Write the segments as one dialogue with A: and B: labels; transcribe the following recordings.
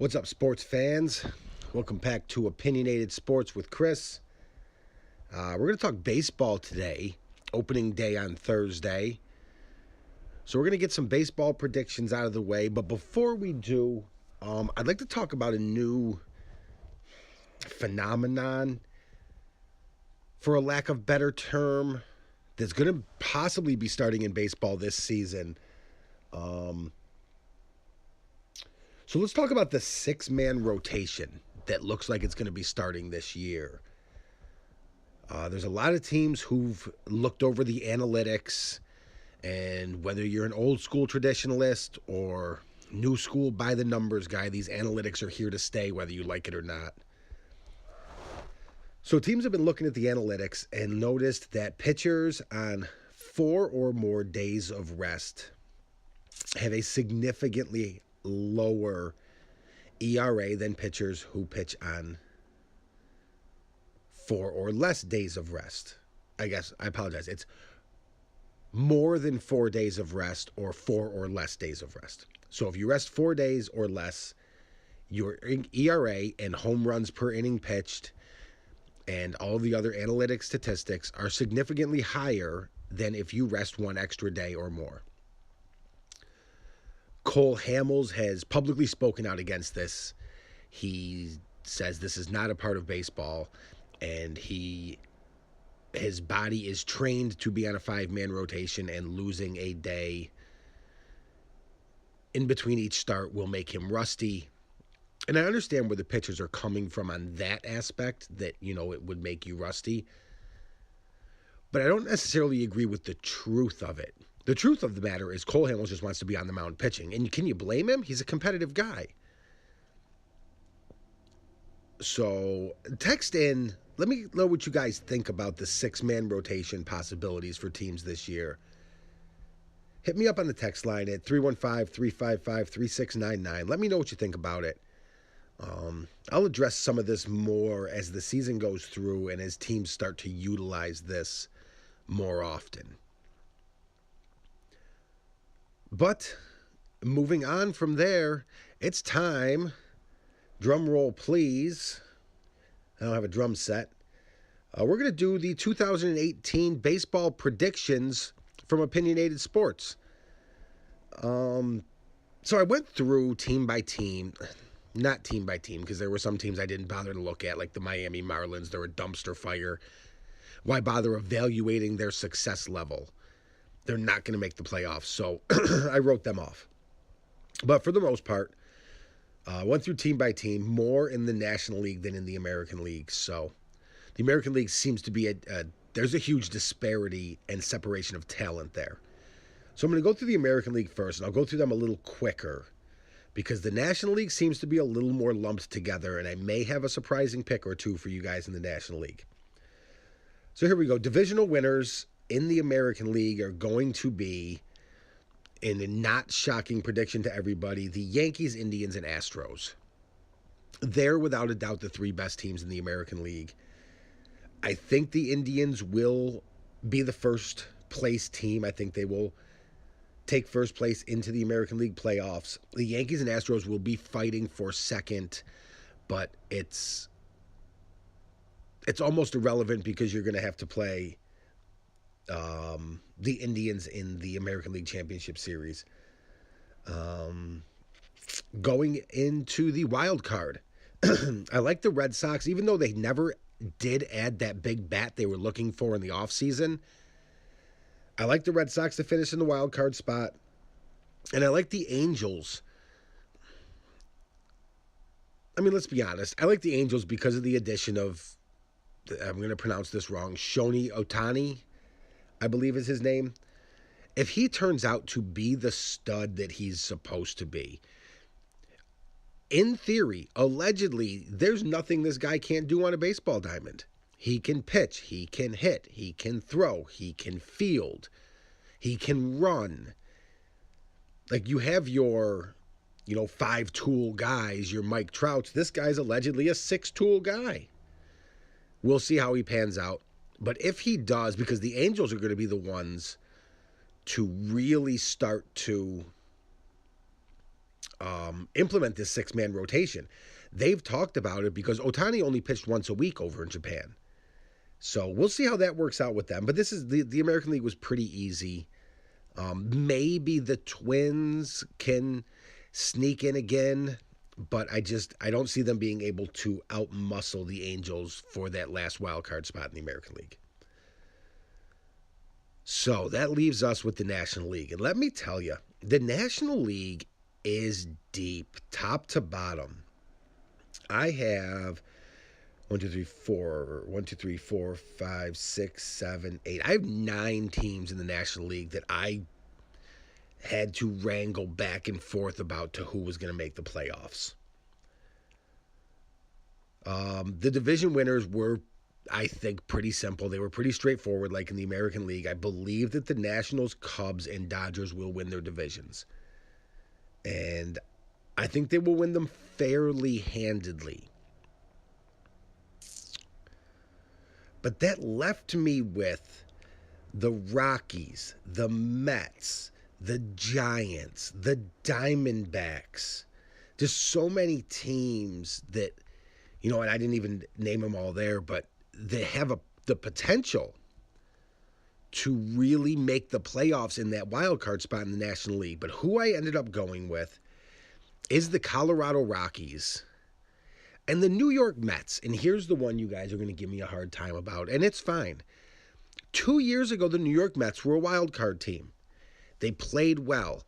A: What's up, sports fans? Welcome back to Opinionated Sports with Chris. We're going to talk baseball today, opening day on Thursday. So we're going to get some baseball predictions out of the way. But before we do, I'd like to talk about a new phenomenon, for a lack of better term, that's going to possibly be starting in baseball this season. So let's talk about the six-man rotation that looks like it's going to be starting this year. There's a lot of teams who've looked over the analytics, and whether you're an old school traditionalist or new school by the numbers guy, these analytics are here to stay whether you like it or not. So teams have been looking at the analytics and noticed that pitchers on 4 or more days of rest have a significantly lower ERA than pitchers who pitch on 4 or less days of rest. I apologize. It's more than 4 days of rest or 4 or less days of rest. So if you rest 4 days or less, your ERA and home runs per inning pitched and all the other analytic statistics are significantly higher than if you rest 1 extra day or more. Cole Hamels has publicly spoken out against this. He says this is not a part of baseball, and his body is trained to be on a 5-man rotation, and losing a day in between each start will make him rusty. And I understand where the pitchers are coming from on that aspect, that, it would make you rusty. But I don't necessarily agree with the truth of it. The truth of the matter is Cole Hamels just wants to be on the mound pitching. And can you blame him? He's a competitive guy. So text in. Let me know what you guys think about the 6-man rotation possibilities for teams this year. Hit me up on the text line at 315-355-3699. Let me know what you think about it. I'll address some of this more as the season goes through and as teams start to utilize this more often. But moving on from there, it's time. Drum roll, please. I don't have a drum set. We're going to do the 2018 baseball predictions from Opinionated Sports. So I went through team by team. Not team by team, because there were some teams I didn't bother to look at, like the Miami Marlins. They're a dumpster fire. Why bother evaluating their success level? They're not going to make the playoffs, so I wrote them off. But for the most part, went through team by team, more in the National League than in the American League. So the American League seems to be there's a huge disparity and separation of talent there. So I'm going to go through the American League first, and I'll go through them a little quicker, because the National League seems to be a little more lumped together, and I may have a surprising pick or two for you guys in the National League. So here we go. Divisional winners in the American League are going to be, in a not shocking prediction to everybody, the Yankees, Indians, and Astros. They're without a doubt the 3 best teams in the American League. I think the Indians will be the first place team. I think they will take first place into the American League playoffs. The Yankees and Astros will be fighting for second, but it's almost irrelevant because you're going to have to play the Indians in the American League Championship Series. Going into the wild card, I like the Red Sox, even though they never did add that big bat they were looking for in the offseason. I like the Red Sox to finish in the wild card spot, and I like the Angels. I mean, let's be honest. I like the Angels because of the addition of, I'm going to pronounce this wrong, Shohei Ohtani, I believe is his name. If he turns out to be the stud that he's supposed to be, in theory, allegedly, there's nothing this guy can't do on a baseball diamond. He can pitch, he can hit, he can throw, he can field, he can run. Like, you have your, 5-tool guys, your Mike Trouts. This guy's allegedly a 6-tool guy. We'll see how he pans out. But if he does, because the Angels are going to be the ones to really start to implement this six-man rotation. They've talked about it because Ohtani only pitched once a week over in Japan. So we'll see how that works out with them. But this is the American League was pretty easy. Maybe the Twins can sneak in again, but I don't see them being able to outmuscle the Angels for that last wild card spot in the American League. So that leaves us with the National League. And let me tell you, the National League is deep, top to bottom. I have 1, 2, 3, 4, 5, 6, 7, 8. I have 9 teams in the National League that I had to wrangle back and forth about to who was going to make the playoffs. The division winners were, I think, pretty simple. They were pretty straightforward, like in the American League. I believe that the Nationals, Cubs, and Dodgers will win their divisions. And I think they will win them fairly handedly. But that left me with the Rockies, the Mets, the Giants, the Diamondbacks. Just so many teams that, and I didn't even name them all there, but they have the potential to really make the playoffs in that wild card spot in the National League. But who I ended up going with is the Colorado Rockies and the New York Mets. And here's the one you guys are going to give me a hard time about, and it's fine. 2 years ago, the New York Mets were a wild card team. They played well,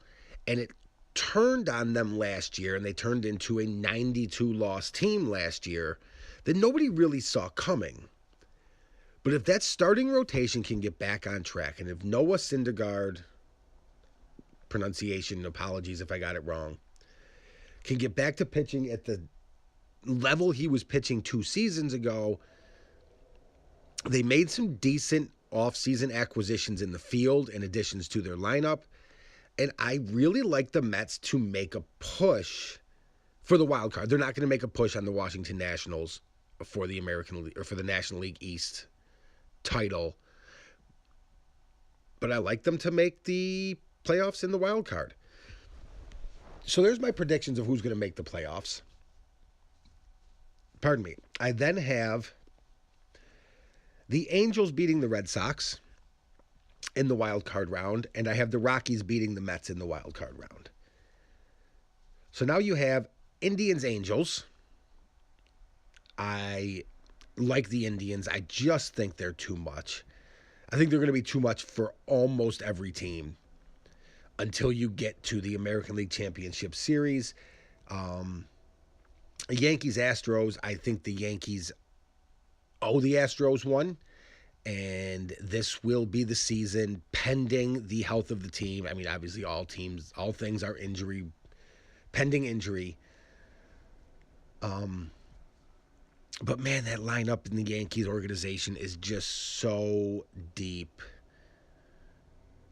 A: and it turned on them last year, and they turned into a 92-loss team last year that nobody really saw coming. But if that starting rotation can get back on track, and if Noah Syndergaard, pronunciation, apologies if I got it wrong, can get back to pitching at the level he was pitching 2 seasons ago, they made some decent offseason acquisitions in the field in additions to their lineup. And I really like the Mets to make a push for the wild card. They're not going to make a push on the Washington Nationals for the American League or for the National League East title. But I like them to make the playoffs in the wild card. So there's my predictions of who's going to make the playoffs. Pardon me. I then have the Angels beating the Red Sox in the wild card round, and I have the Rockies beating the Mets in the wild card round. So now you have Indians-Angels. I like the Indians. I just think they're too much. I think they're going to be too much for almost every team until you get to the American League Championship Series. Yankees-Astros, I think the Yankees owe the Astros one, and this will be the season pending the health of the team. I mean, obviously all things are pending injury. But man, that lineup in the Yankees organization is just so deep.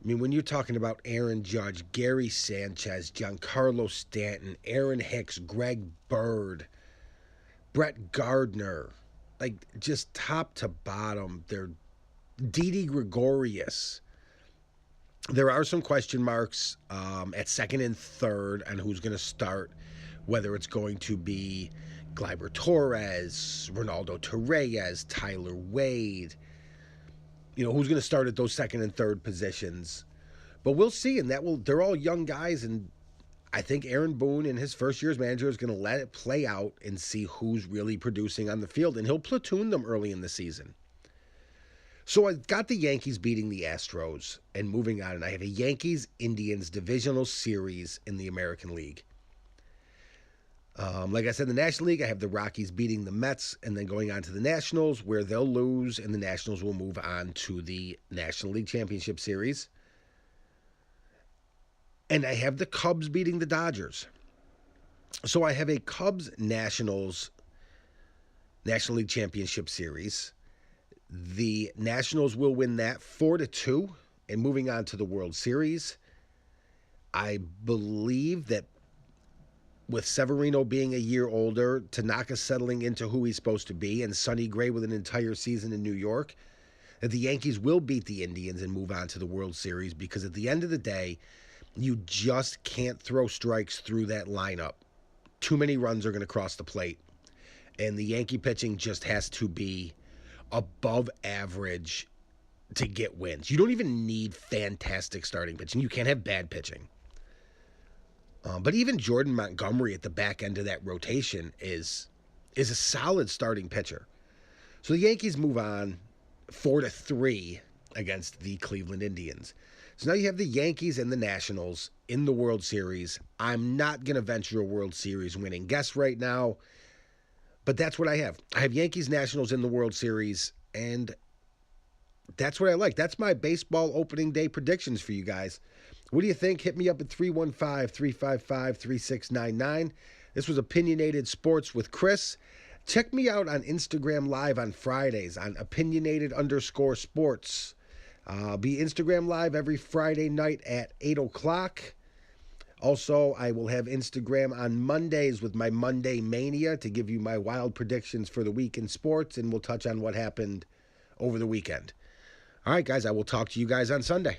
A: I mean, when you're talking about Aaron Judge, Gary Sanchez, Giancarlo Stanton, Aaron Hicks, Greg Bird, Brett Gardner, like just top to bottom, they're Didi Gregorius. There are some question marks at second and third on who's going to start, whether it's going to be Gleyber Torres, Ronaldo Torreyes, Tyler Wade. Who's going to start at those second and third positions. But we'll see, and they're all young guys, and I think Aaron Boone in his first year as manager is going to let it play out and see who's really producing on the field, and he'll platoon them early in the season. So I got the Yankees beating the Astros and moving on, and I have a Yankees-Indians divisional series in the American League. Like I said, in the National League, I have the Rockies beating the Mets and then going on to the Nationals, where they'll lose, and the Nationals will move on to the National League Championship Series. And I have the Cubs beating the Dodgers. So I have a Cubs-Nationals National League Championship Series. The Nationals will win that 4-2, and moving on to the World Series. I believe that with Severino being a year older, Tanaka settling into who he's supposed to be, and Sonny Gray with an entire season in New York, that the Yankees will beat the Indians and move on to the World Series, because at the end of the day, You just can't throw strikes through that lineup. Too many runs are going to cross the plate. And the Yankee pitching just has to be above average to get wins. You don't even need fantastic starting pitching. You can't have bad pitching. But even Jordan Montgomery at the back end of that rotation is a solid starting pitcher. So the Yankees move on 4-3 against the Cleveland Indians. So now you have the Yankees and the Nationals in the World Series. I'm not going to venture a World Series winning guess right now, but that's what I have. I have Yankees Nationals in the World Series, and that's what I like. That's my baseball opening day predictions for you guys. What do you think? Hit me up at 315-355-3699. This was Opinionated Sports with Chris. Check me out on Instagram Live on Fridays on opinionated_sports. Be Instagram Live every Friday night at 8 o'clock. Also, I will have Instagram on Mondays with my Monday Mania to give you my wild predictions for the week in sports, and we'll touch on what happened over the weekend. All right, guys, I will talk to you guys on Sunday.